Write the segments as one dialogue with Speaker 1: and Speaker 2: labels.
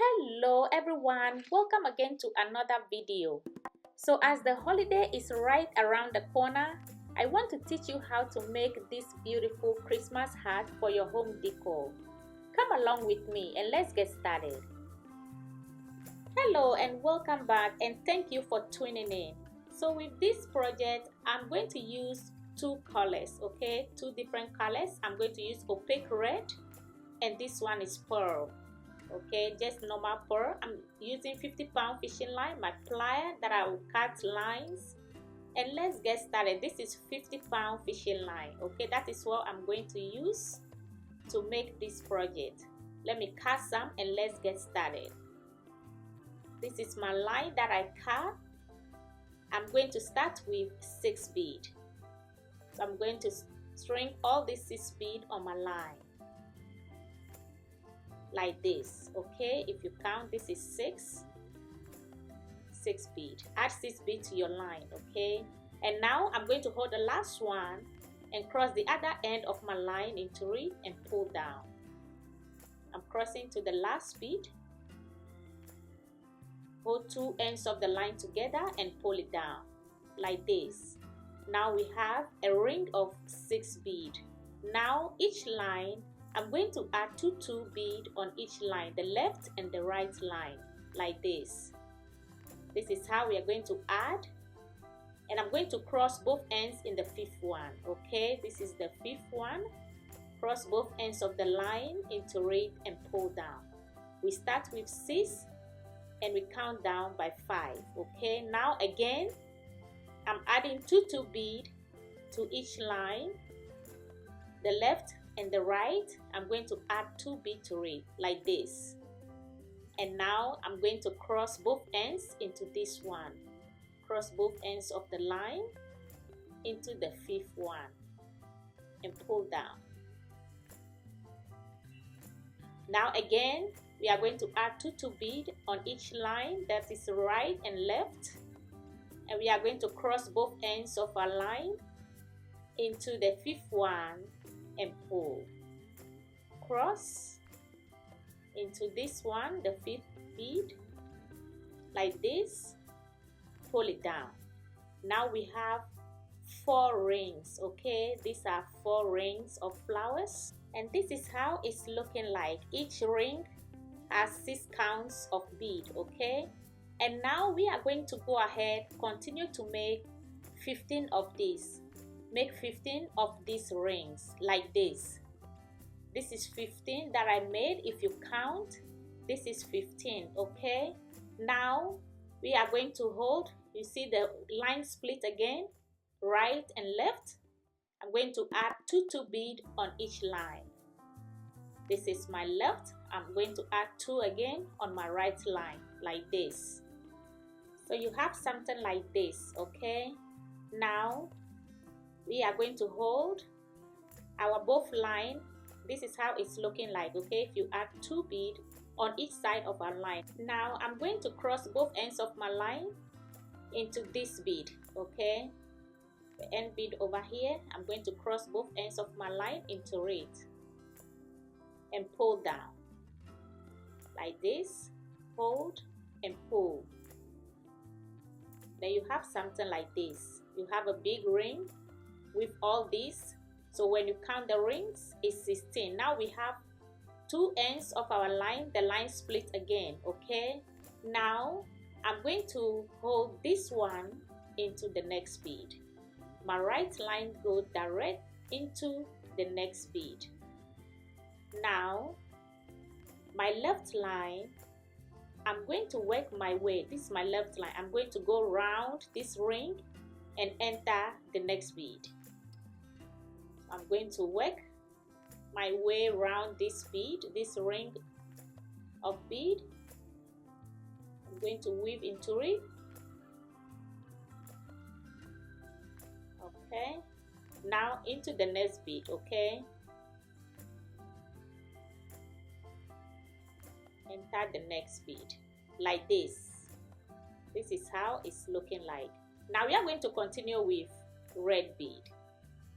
Speaker 1: Hello everyone, welcome again to another video. So as the holiday is right around the corner, I want to teach you how to make this beautiful Christmas hat for your home decor. Come along with me and let's get started. Hello and welcome back, and thank you for tuning in. So with this project, I'm going to use two colors, okay? Two different colors. I'm going to use opaque red and this one is pearl. Okay, just normal pearl. I'm using 50-pound fishing line, my plier that I will cut lines, and let's get started. This is 50-pound fishing line. Okay, that is what I'm going to use to make this project. Let me cut some and let's get started. This is my line that I cut. I'm going to start with 6 beads. So I'm going to string all these 6 beads on my line like this. Okay, if you count, this is 6 beads. Add 6 beads to your line. Okay, and now I'm going to hold the last one and cross the other end of my line into it and pull down. I'm crossing to the last bead, hold 2 ends of the line together and pull it down like this. Now we have a ring of 6 beads. Now each line I'm going to add 2 beads on each line, the left and the right line, like this. This is how we are going to add, and I'm going to cross both ends in the 5th one. Okay, this is the 5th one. Cross both ends of the line into it and pull down. We start with 6 and we count down by 5. Okay, now again I'm adding 2 beads to each line, the left and the right. I'm going to add 2 beads to it like this, and now I'm going to cross both ends into this one, cross both ends of the line into the 5th one and pull down. Now again we are going to add 2 beads on each line, that is right and left, and we are going to cross both ends of our line into the 5th one and pull, cross into this one, the 5th bead, like this, pull it down. Now we have 4 rings. Okay, these are 4 rings of flowers, and this is how it's looking like. Each ring has 6 counts of bead. Okay, and now we are going to go ahead, continue to make 15 of these. Make 15 of these rings like this. This is 15 that I made. If you count, this is 15. Okay, now we are going to hold, you see the line split again, right and left. I'm going to add 2 beads on each line. This is my left. I'm going to add 2 again on my right line like this. So you have something like this. Okay, now we are going to hold our both line. This is how it's looking like. Okay, if you add 2 beads on each side of our line. Now I'm going to cross both ends of my line into this bead. Okay, the end bead over here, I'm going to cross both ends of my line into it and pull down like this. Hold and pull. Then you have something like this. You have a big ring with all these. So when you count the rings, it's 16. Now we have 2 ends of our line, the line split again. Okay, now I'm going to hold this one into the next bead. My right line goes direct into the next bead. Now my left line, I'm going to work my way. This is my left line. I'm going to go round this ring and enter the next bead. I'm going to work my way around this bead, this ring of bead. I'm going to weave into it. Okay, now into the next bead. Okay, enter the next bead like this. This is how it's looking like. Now we are going to continue with red bead,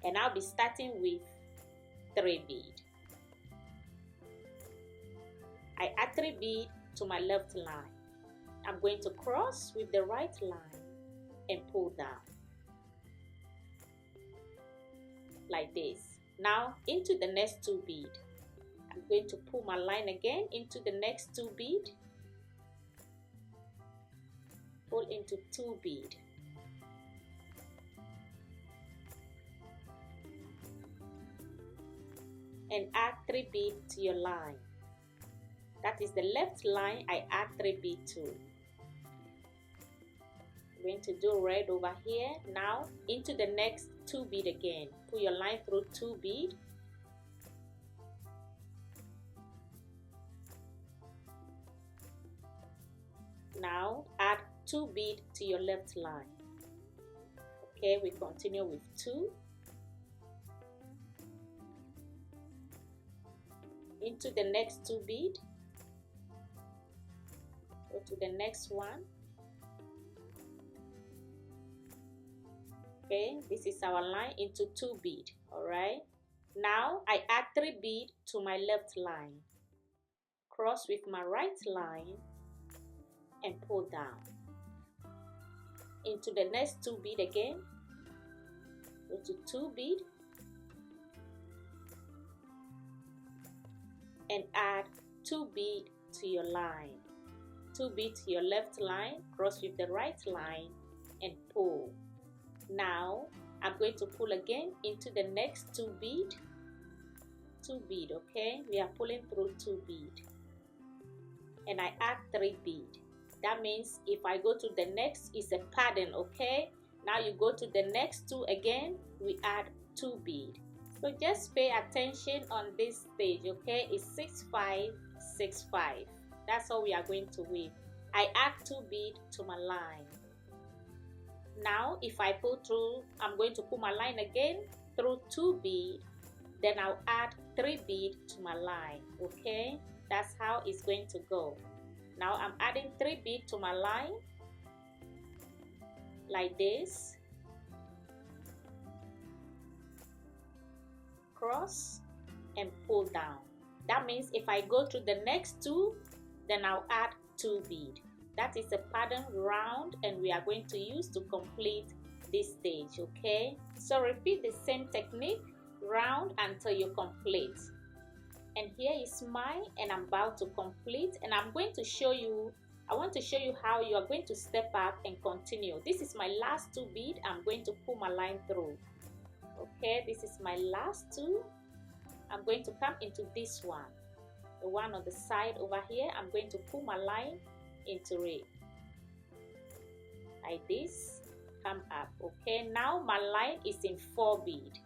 Speaker 1: and I'll be starting with 3 beads. I add 3 beads to my left line. I'm going to cross with the right line and pull down like this. Now into the next 2 bead. I'm going to pull my line again into the next 2 bead, pull into 2 bead, and add 3 bead to your line. That is the left line. I add 3 bead to. I'm going to do red over here. Now into the next 2 bead again. Pull your line through 2 bead. Now add 2 bead to your left line. Okay, we continue with 2. Into the next 2 bead. Go to the next one. Okay, this is our line into 2 bead. All right. Now I add 3 bead to my left line. Cross with my right line and pull down. Into the next 2 bead again. Go to 2 bead and add 2 bead to your line. 2 bead to your left line, cross with the right line and pull. Now I'm going to pull again into the next 2 bead. 2 bead, okay? We are pulling through 2 bead. And I add 3 bead. That means if I go to the next, it's a pattern, okay? Now you go to the next 2 again, we add 2 bead. So just pay attention on this stage, okay? It's 6 5 6 5. That's how we are going to weave. I add 2 bead to my line. Now if I pull through, I'm going to pull my line again through 2 bead, then I'll add 3 bead to my line, okay? That's how it's going to go. Now I'm adding 3 bead to my line like this. Cross and pull down. That means if I go to the next 2, then I'll add 2 bead. That is a pattern round, and we are going to use to complete this stage, okay? So repeat the same technique round until you complete. And here is mine, and I'm about to complete, and I'm going to show you, I want to show you how you are going to step up and continue. This is my last 2 bead. I'm going to pull my line through. Okay, this is my last 2. I'm going to come into this one, the one on the side over here. I'm going to pull my line into it like this, come up. Okay, now my line is in 4 bead.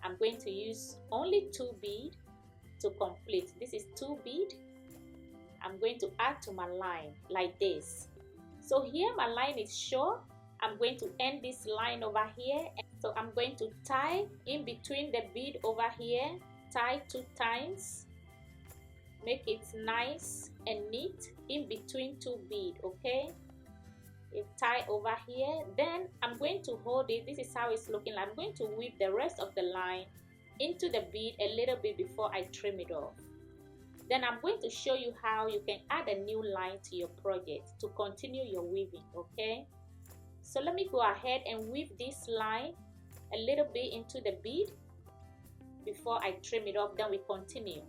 Speaker 1: I'm going to use only 2 bead to complete. This is 2 bead. I'm going to add to my line like this. So here my line is short. I'm going to end this line over here. So I'm going to tie in between the bead over here, tie 2 times, make it nice and neat in between 2 bead, okay? You tie over here, then I'm going to hold it. This is how it's looking like. I'm going to weave the rest of the line into the bead a little bit before I trim it off. Then I'm going to show you how you can add a new line to your project to continue your weaving, okay? So let me go ahead and weave this line a little bit into the bead before I trim it off, then we continue.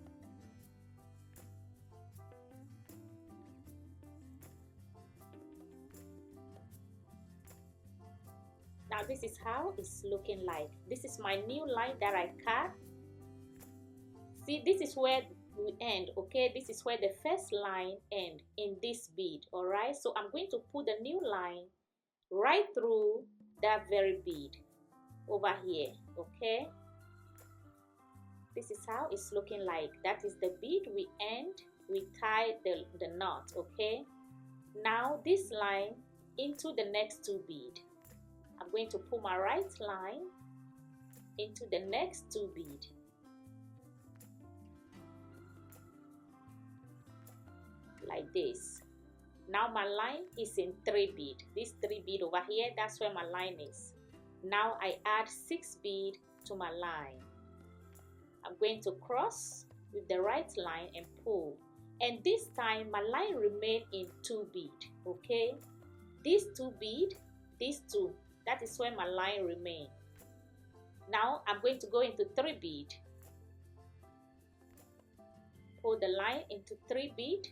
Speaker 1: Now this is how it's looking like. This is my new line that I cut. See, this is where we end, okay? This is where the first line ends in this bead, all right? So I'm going to put the new line right through that very bead over here, okay? This is how it's looking like. That is the bead we end. We tie the knot, okay? Now this line into the next 2 bead. I'm going to pull my right line into the next 2 bead. Like this. Now my line is in 3 bead. This 3 bead over here, that's where my line is. Now I add 6 bead to my line. I'm going to cross with the right line and pull. And this time my line remain in 2 bead. Okay, these 2 bead, these 2, that is where my line remain. Now I'm going to go into 3 bead. Pull the line into 3 bead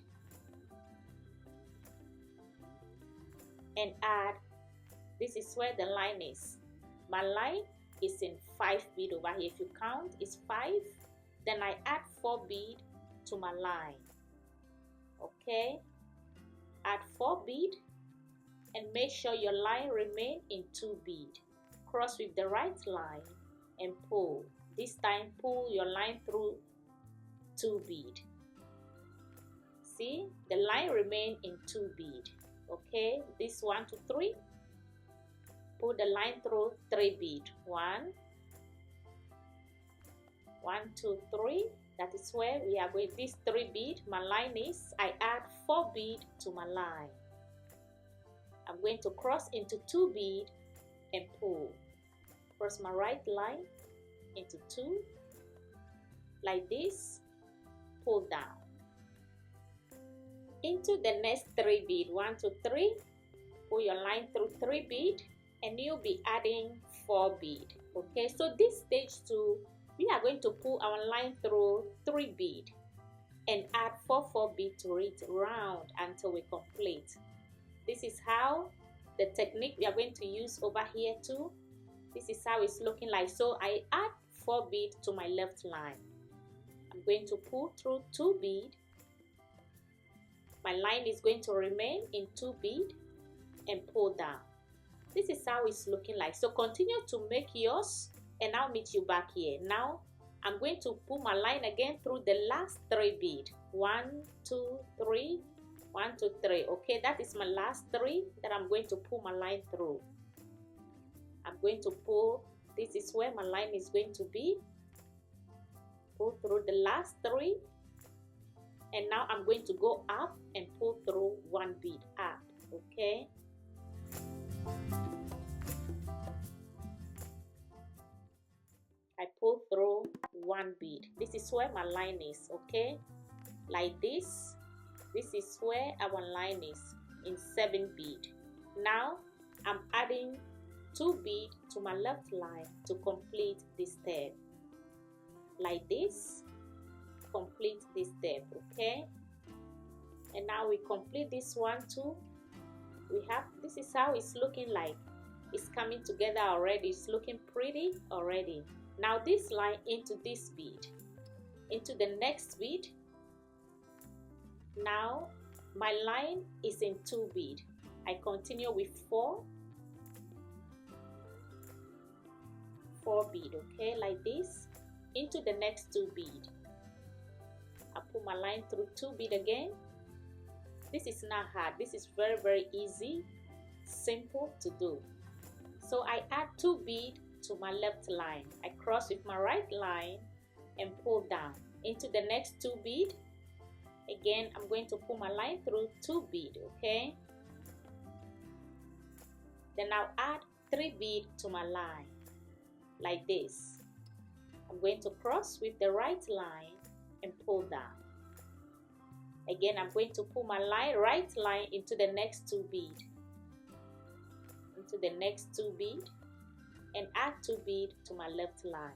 Speaker 1: and add. This is where the line is. My line is in 5 bead over here. If you count, it's 5. Then I add 4 bead to my line. Okay, add 4 bead and make sure your line remain in 2 bead. Cross with the right line and pull. This time pull your line through 2 bead. See, the line remain in 2 bead. Okay, this 1 to 3, pull the line through 3 bead. 1, 2, 3. That is where we are going. This 3 bead, my line is. I add 4 bead to my line. I'm going to cross into 2 bead and pull. Cross my right line into 2, like this. Pull down into the next 3 bead. 1 to 3, pull your line through 3 bead and you'll be adding 4 bead. Okay, so this stage 2, we are going to pull our line through 3 bead and add 4 bead to it round until we complete. This is how the technique we are going to use over here too. This is how it's looking like. So I add 4 bead to my left line. I'm going to pull through 2 bead. My line is going to remain in 2 bead and pull down. This is how it's looking like. So continue to make yours and I'll meet you back here. Now I'm going to pull my line again through the last 3 bead. 1, 2, 3, 1, 2, 3. Okay, that is my last 3 that I'm going to pull my line through. I'm going to pull. This is where my line is going to be. Pull through the last 3, and now I'm going to go up and pull through 1 bead up. Okay, I pull through 1 bead. This is where my line is. Okay, like this. This is where our line is in 7 bead. Now I'm adding 2 bead to my left line to complete this step. Like this, complete this step. Okay, and now we complete this one too. We have, this is how it's looking like. It's coming together already. It's looking pretty already. Now this line into this bead, into the next bead. Now my line is in 2 bead. I continue with 4 bead. Okay, like this, into the next 2 bead. I pull my line through 2 bead again. This is not hard. This is very easy, simple to do. So I add 2 bead to my left line. I cross with my right line and pull down into the next 2 bead. Again, I'm going to pull my line through 2 bead. Okay, then I'll add 3 bead to my line, like this. I'm going to cross with the right line and pull down. Again, I'm going to pull my right line into the next 2 bead, into the next 2 bead, and add 2 bead to my left line.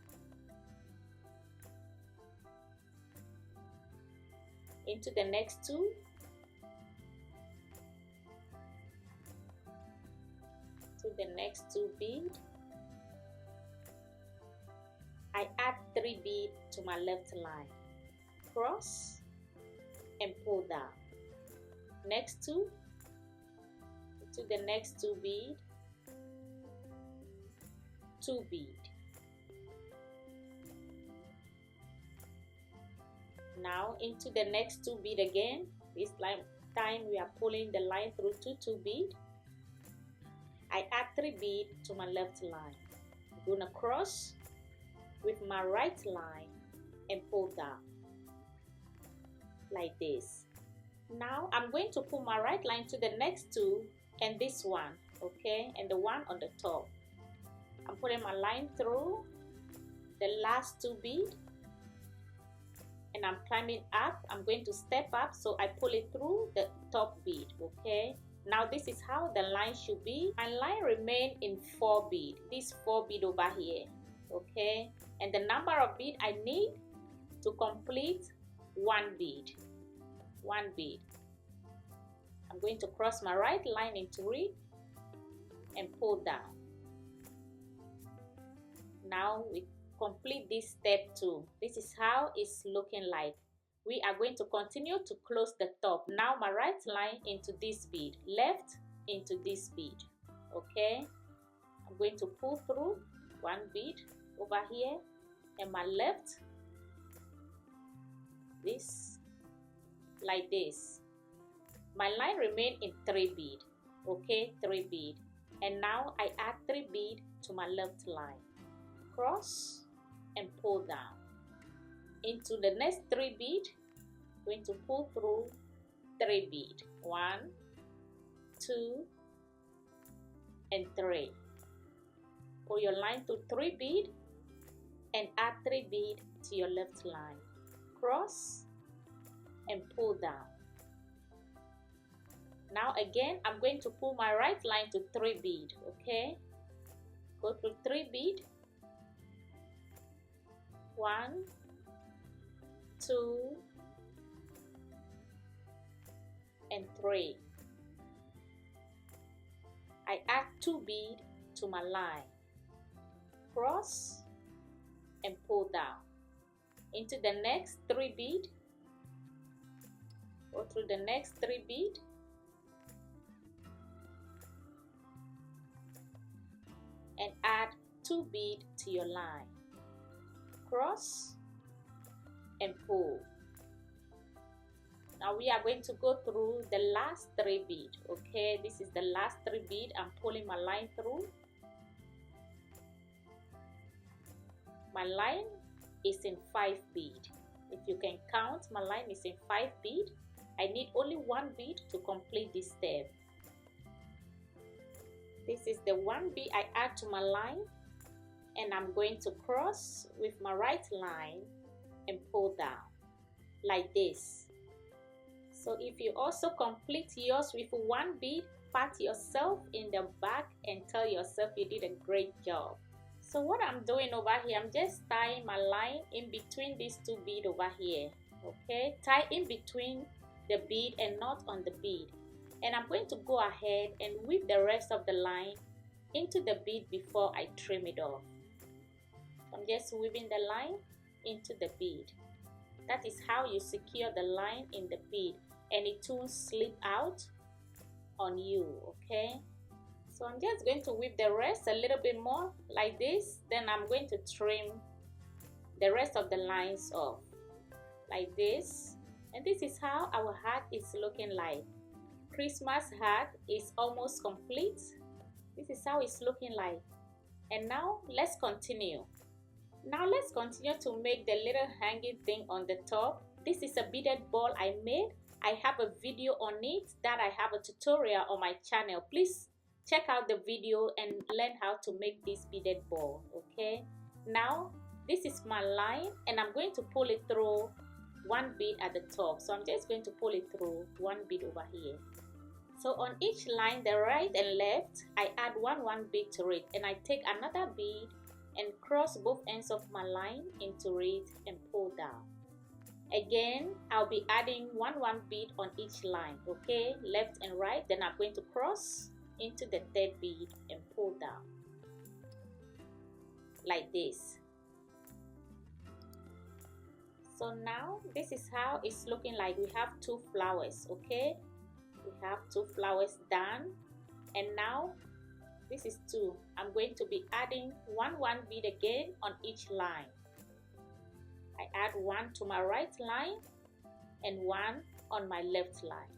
Speaker 1: Into the next 2, to the next 2 bead. I add 3 bead to my left line, cross and pull down. Next 2, to the next 2 bead, 2 bead. Now into the next 2 bead again. This time we are pulling the line through 2 bead. I add 3 bead to my left line. I'm gonna cross with my right line and pull down, like this. Now I'm going to pull my right line to the next 2 and this one, okay, and the one on the top. I'm putting my line through the last 2 bead, and and I'm climbing up, I'm going to step up, so I pull it through the top bead. Okay, now this is how the line should be. My line remain in 4 bead, this 4 bead over here. Okay, and the number of bead I need to complete 1 bead. 1 bead. I'm going to cross my right line into it and pull down. Now we complete this step 2. This is how it's looking like. We are going to continue to close the top. Now my right line into this bead, left into this bead. Okay, I'm going to pull through 1 bead over here, and my left, this, like this. My line remain in 3 bead. Okay, 3 bead, and now I add 3 bead to my left line, cross and pull down into the next 3 bead. Going to pull through 3 bead, 1, 2, and 3. Pull your line to 3 bead and add 3 bead to your left line, cross and pull down. Now again, I'm going to pull my right line to 3 bead. Okay, go through 3 bead, 1, 2, and 3. I add 2 bead to my line, cross and pull down into the next 3 bead. Go through the next 3 bead, and add 2 bead to your line, cross and pull. Now we are going to go through the last 3 bead. Okay, this is the last 3 bead. I'm pulling my line through. My line is in 5 bead. If you can count, my line is in 5 bead. I need only 1 bead to complete this step. This is the 1 bead I add to my line, and I'm going to cross with my right line and pull down like this. So if you also complete yours with 1 bead, pat yourself in the back and tell yourself you did a great job. So what I'm doing over here, I'm just tying my line in between these 2 beads over here. Okay, tie in between the bead and not on the bead. And I'm going to go ahead and weave the rest of the line into the bead before I trim it off. I'm just weaving the line into the bead. That is how you secure the line in the bead, and it won't slip out on you. Okay, so I'm just going to weave the rest a little bit more like this. Then I'm going to trim the rest of the lines off like this. And this is how our hat is looking like. Christmas hat is almost complete. This is how it's looking like. And now let's continue. Now let's continue to make the little hanging thing on the top. This is a beaded ball I made. I have a video on it that I have a tutorial on my channel. Please check out the video and learn how to make this beaded ball. Okay, now this is my line, and I'm going to pull it through 1 bead at the top. So I'm just going to pull it through 1 bead over here. So on each line, the right and left, I add 1 bead to it, and I take another bead and cross both ends of my line into it and pull down. Again, I'll be adding 1 bead on each line. Okay, left and right. Then I'm going to cross into the 3rd bead and pull down like this. So now this is how it's looking like. We have 2 flowers. Okay, we have 2 flowers done, and now this is 2. I'm going to be adding 1 bead again on each line. I add 1 to my right line and 1 on my left line.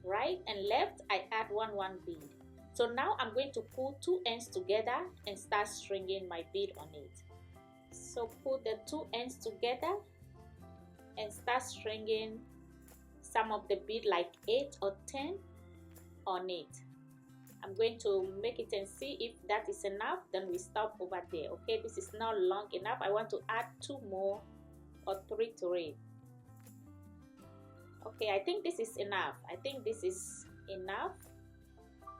Speaker 1: Right and left, I add 1 bead. So now I'm going to pull 2 ends together and start stringing my bead on it. So put the 2 ends together and start stringing some of the bead, like 8 or 10 on it. I'm going to make it and see if that is enough. Then we stop over there. Okay, this is not long enough. I want to add 2 more or 3 thread. Okay, I think this is enough. I think this is enough.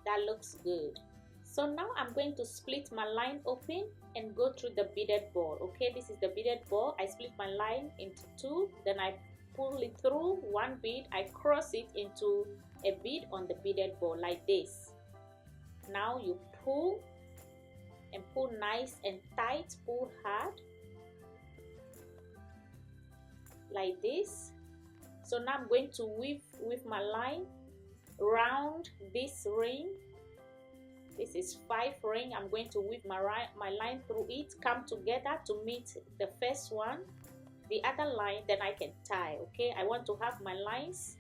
Speaker 1: That looks good. So now I'm going to split my line open and go through the beaded ball. Okay, this is the beaded ball. I split my line into 2, then I pull it through 1 bead. I cross it into a bead on the beaded ball like this. Now you pull and pull nice and tight, pull hard like this. So now I'm going to weave with my line round this ring. This is 5 ring. I'm going to weave my line through it, come together to meet the first one, the other line, then I can tie. Okay, I want to have my lines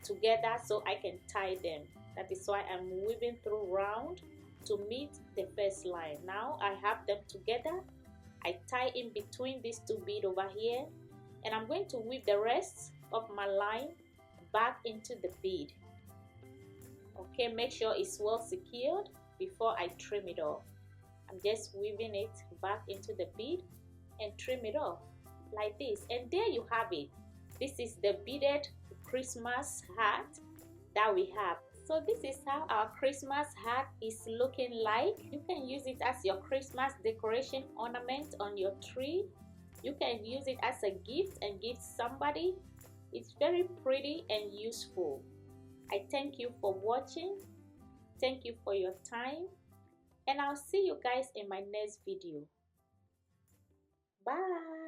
Speaker 1: together so I can tie them. That is why I'm weaving through round to meet the first line. Now I have them together. I tie in between these 2 beads over here, and I'm going to weave the rest of my line back into the bead. Okay, make sure it's well secured before I trim it off. I'm just weaving it back into the bead and trim it off like this, and there you have it. This is the beaded Christmas hat that we have. So this is how our Christmas hat is looking like. You can use it as your Christmas decoration ornament on your tree. You can use it as a gift and give somebody. It's very pretty and useful. I thank you for watching. Thank you for your time, and I'll see you guys in my next video. Bye.